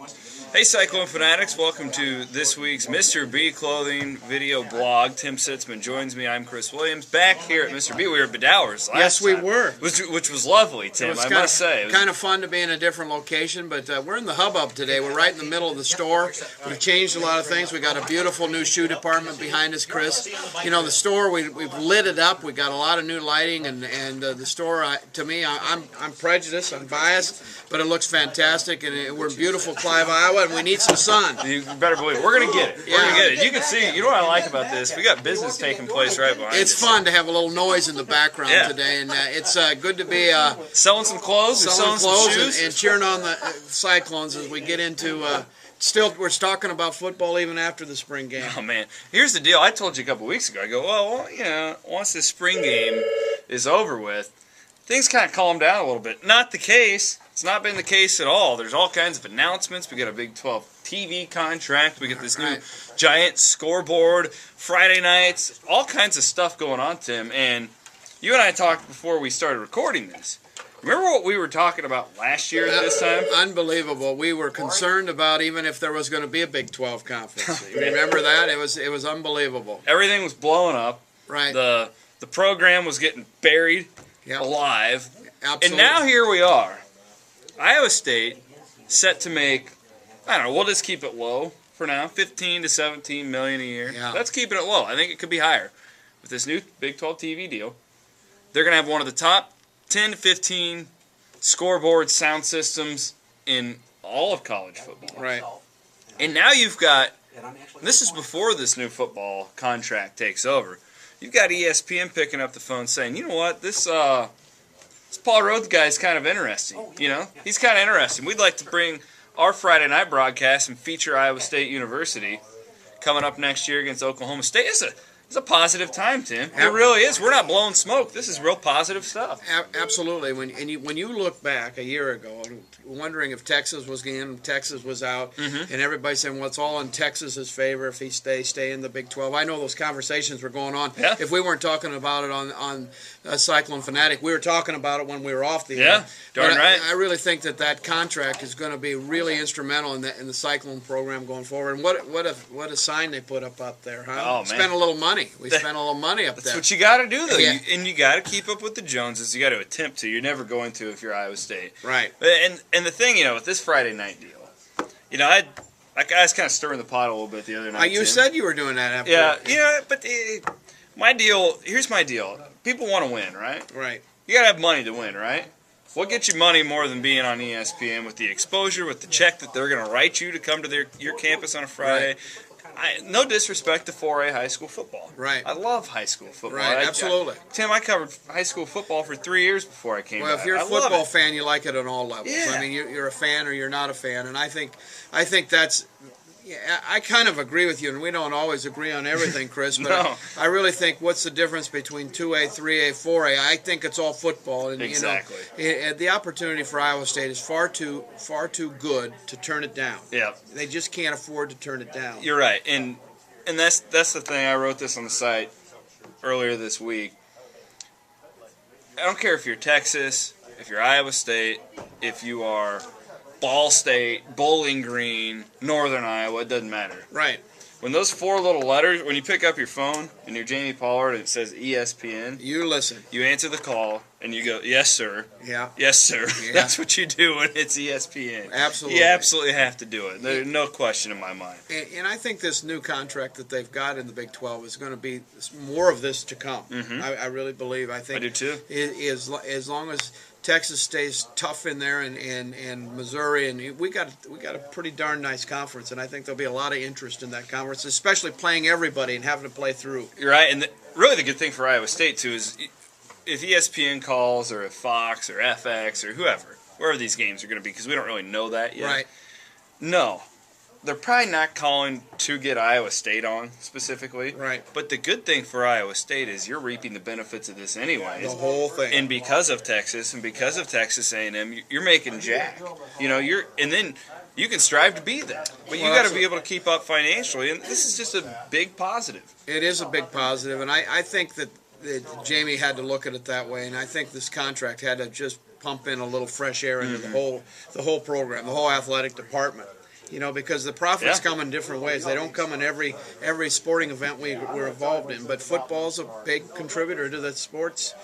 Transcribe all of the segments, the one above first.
Hey Cyclone fanatics, welcome to this week's Mr. B Clothing video blog. Tim Sitzmann joins me. I'm Chris Williams. Back here at Mr. B, we were at Bedowers last Yes, we time, were. which was lovely, Tim. I must say, it was kind of fun to be in a different location, but we're in the hubbub today. We're right in the middle of the store. We've changed a lot of things. We got a beautiful new shoe department behind us, Chris. You know, the store, we've lit it up. We got a lot of new lighting, and the store, to me, I'm prejudiced, I'm biased, but it looks fantastic, and we're in beautiful Clive, Iowa, and we need some sun. You better believe it. We're going to get it. We're going to get it. You can see, you know what I like about this? We got business taking place right behind us. It's fun to have a little noise in the background today, and it's good to be selling some clothes, selling some shoes, and cheering on the Cyclones as we get into. Still, we're talking about football even after the spring game. Oh man, here's the deal. I told you a couple weeks ago. I go, well, you know, once this spring game is over with, things kind of calm down a little bit. Not the case. It's not been the case at all. There's all kinds of announcements. We got a Big 12 TV contract. We get this new giant scoreboard. Friday nights. All kinds of stuff going on, Tim. And you and I talked before we started recording this. Remember what we were talking about last year at this time? Unbelievable. We were concerned about even if there was going to be a Big 12 conference. You remember that? It was unbelievable. Everything was blowing up. Right. The program was getting buried alive. Absolutely. And now here we are. Iowa State set to make, I don't know, we'll just keep it low for now, 15 to 17 million a year. Yeah. That's keeping it low. I think it could be higher. With this new Big 12 TV deal, they're going to have one of the top 10 to 15 scoreboard sound systems in all of college football. Right. And now you've got, this is before this new football contract takes over, you've got ESPN picking up the phone saying, you know what, this Paul Rhodes guy is kind of interesting. You know, he's kind of interesting. We'd like to bring our Friday night broadcast and feature Iowa State University coming up next year against Oklahoma State. It's a positive time, Tim. It really is. We're not blowing smoke. This is real positive stuff. Absolutely. When you look back a year ago, wondering if Texas was in, Texas was out, and everybody saying, well, it's all in Texas's favor if he stay in the Big 12. I know those conversations were going on. Yeah. If we weren't talking about it on Cyclone Fanatic, we were talking about it when we were off the air. Yeah, darn right. I really think that contract is going to be really instrumental in the Cyclone program going forward. And what a sign they put up there, huh? Oh, man. Spent a little money. We spent a little money up there. That's what you got to do, though. Yeah. And you got to keep up with the Joneses. You got to attempt to. You're never going to if you're Iowa State. Right. And the thing, you know, with this Friday night deal, you know, I was kind of stirring the pot a little bit the other night. You said you were doing that after. Yeah, but my deal, here's my deal. People want to win, right? Right. You got to have money to win, right? What gets you money more than being on ESPN with the exposure, with the check that they're going to write you to come to your campus on a Friday? Right. No disrespect to 4A high school football. Right. I love high school football. Right, absolutely. Tim, I covered high school football for 3 years before I came back. Well, if you're a football fan, you like it on all levels. Yeah. I mean, you're a fan or you're not a fan, and I think that's. Yeah, I kind of agree with you, and we don't always agree on everything, Chris. But No. I really think what's the difference between 2A, 3A, 4A? I think it's all football, and exactly. You know, the opportunity for Iowa State is far too good to turn it down. Yeah, they just can't afford to turn it down. You're right, and that's the thing. I wrote this on the site earlier this week. I don't care if you're Texas, if you're Iowa State, if you are Ball State, Bowling Green, Northern Iowa, it doesn't matter. Right. When those four little letters, when you pick up your phone and you're Jamie Pollard and it says ESPN, you listen. You answer the call and you go, yes, sir. Yeah. Yes, sir. Yeah. That's what you do when it's ESPN. Absolutely. You absolutely have to do it. There's no question in my mind. And I think this new contract that they've got in the Big 12 is going to be more of this to come. I really believe. I think I do too. As long as Texas stays tough in there, and Missouri, and we got a pretty darn nice conference, and I think there'll be a lot of interest in that conference, especially playing everybody and having to play through. You're right, and really the good thing for Iowa State too is if ESPN calls, or if Fox or FX or wherever these games are going to be, because we don't really know that yet. Right. No. They're probably not calling to get Iowa State on specifically. Right. But the good thing for Iowa State is you're reaping the benefits of this anyways. The whole thing. And because of Texas and because of Texas A&M, you're making jack. You know, and then you can strive to be that. But you got to be able to keep up financially, and this is just a big positive. It is a big positive, and I think that Jamie had to look at it that way, and I think this contract had to just pump in a little fresh air into the whole program, the whole athletic department. because the profits Yeah. come in different ways. They don't come in every sporting event we're involved in. But football's a big contributor to the sports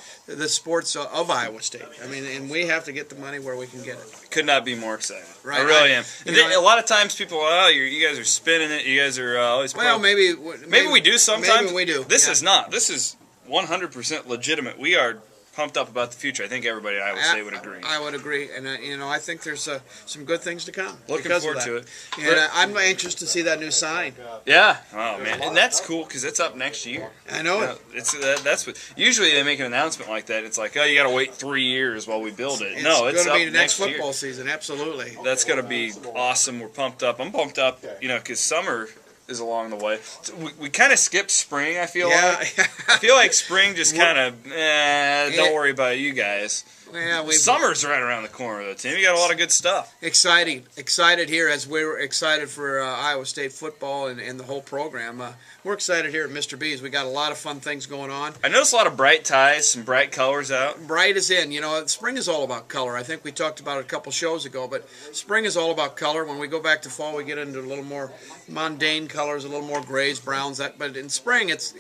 of Iowa State. I mean, and we have to get the money where we can get it. Could not be more excited. Right. I really am. a lot of times people, you guys are spinning it. You guys are always. Well, maybe we do sometimes. Maybe we do. This is not. This is 100% legitimate. We are pumped up about the future. I think everybody at Iowa State would agree. I would agree, and I think there's some good things to come. Looking forward to it. And I'm anxious to see that new sign. Yeah. Oh man, and that's cool because it's up next year. I know it. That's what. Usually they make an announcement like that. It's like, oh, you got to wait 3 years while we build it. No, it's going to be the next next football year. season. Absolutely. That's going to be awesome. We're pumped up. I'm pumped up. Because summer is along the way. So we kind of skipped spring. I feel like. I feel like spring just kind of. Don't worry about you guys. Yeah, Summer's right around the corner, though, Tim. You got a lot of good stuff. Excited here as we're excited for Iowa State football and the whole program. We're excited here at Mr. B's. We got a lot of fun things going on. I noticed a lot of bright ties, some bright colors out. Bright is in. Spring is all about color. I think we talked about it a couple shows ago, but spring is all about color. When we go back to fall, we get into a little more mundane colors, a little more grays, browns. But in spring, it's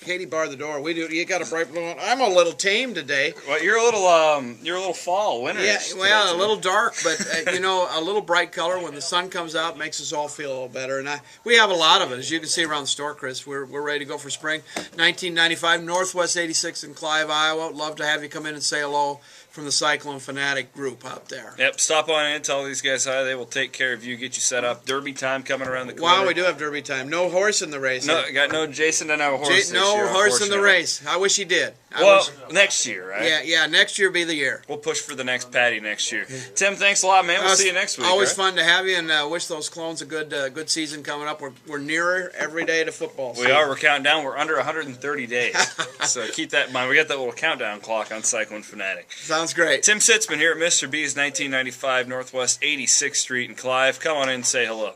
Katie barred the door. We do. You got a bright blue one. I'm a little tame today. Well, you're a little fall, winter. Yeah, well, a little dark, but a little bright color when the sun comes out makes us all feel a little better. And we have a lot of it, as you can see around the store, Chris. We're ready to go for spring. 1995 Northwest 86 in Clive, Iowa. Love to have you come in and say hello from the Cyclone Fanatic group out there. Yep, stop on in, tell these guys hi. They will take care of you, get you set up. Derby time coming around the corner. Wow, we do have Derby time. No horse in the race. No, Jason doesn't have a horse this year. No horse in the race. I wish he did. Next year, right? Yeah, next year be the year. We'll push for the next Patty next year. Tim, thanks a lot, man. We'll see you next week. Always fun to have you, and wish those clones a good season coming up. We're nearer every day to football. We are. We're counting down. We're under 130 days. So keep that in mind. We got that little countdown clock on Cyclone Fanatic. Sounds great. Tim Sitzmann here at Mr. B's, 1995 Northwest 86th Street in Clive. Come on in and say hello.